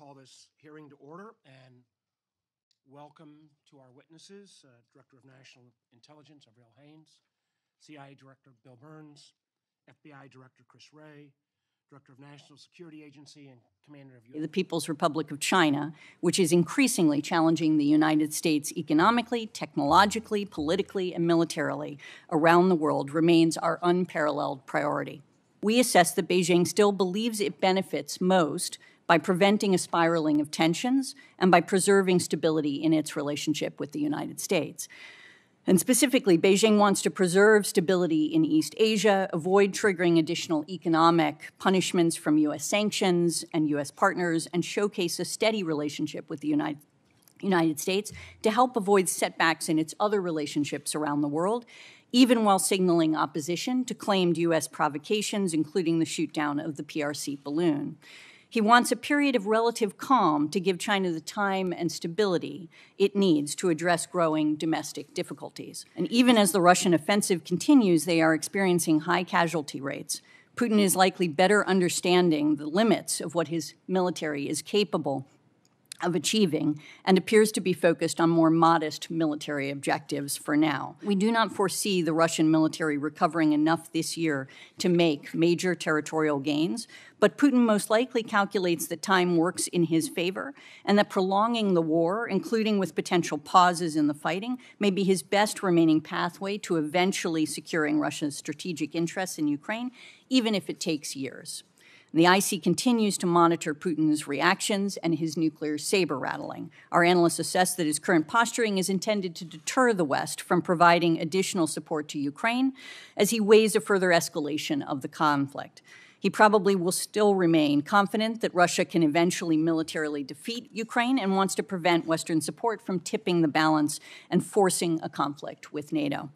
call this hearing to order and welcome to our witnesses, Director of National Intelligence, Avril Haines, CIA Director Bill Burns, FBI Director Chris Wray, Director of National Security Agency and Commander of the People's Republic of China, which is increasingly challenging the United States economically, technologically, politically, and militarily around the world, remains our unparalleled priority. We assess that Beijing still believes it benefits most by preventing a spiraling of tensions and by preserving stability in its relationship with the United States. And specifically, Beijing wants to preserve stability in East Asia, avoid triggering additional economic punishments from U.S. sanctions and U.S. partners, and showcase a steady relationship with the United States to help avoid setbacks in its other relationships around the world, even while signaling opposition to claimed U.S. provocations, including the shoot-down of the PRC balloon. He wants a period of relative calm to give China the time and stability it needs to address growing domestic difficulties. And even as the Russian offensive continues, they are experiencing high casualty rates. Putin is likely better understanding the limits of what his military is capable of achieving and appears to be focused on more modest military objectives for now. We do not foresee the Russian military recovering enough this year to make major territorial gains, but Putin most likely calculates that time works in his favor and that prolonging the war, including with potential pauses in the fighting, may be his best remaining pathway to eventually securing Russia's strategic interests in Ukraine, even if it takes years. The IC continues to monitor Putin's reactions and his nuclear saber rattling. Our analysts assess that his current posturing is intended to deter the West from providing additional support to Ukraine as he weighs a further escalation of the conflict. He probably will still remain confident that Russia can eventually militarily defeat Ukraine and wants to prevent Western support from tipping the balance and forcing a conflict with NATO.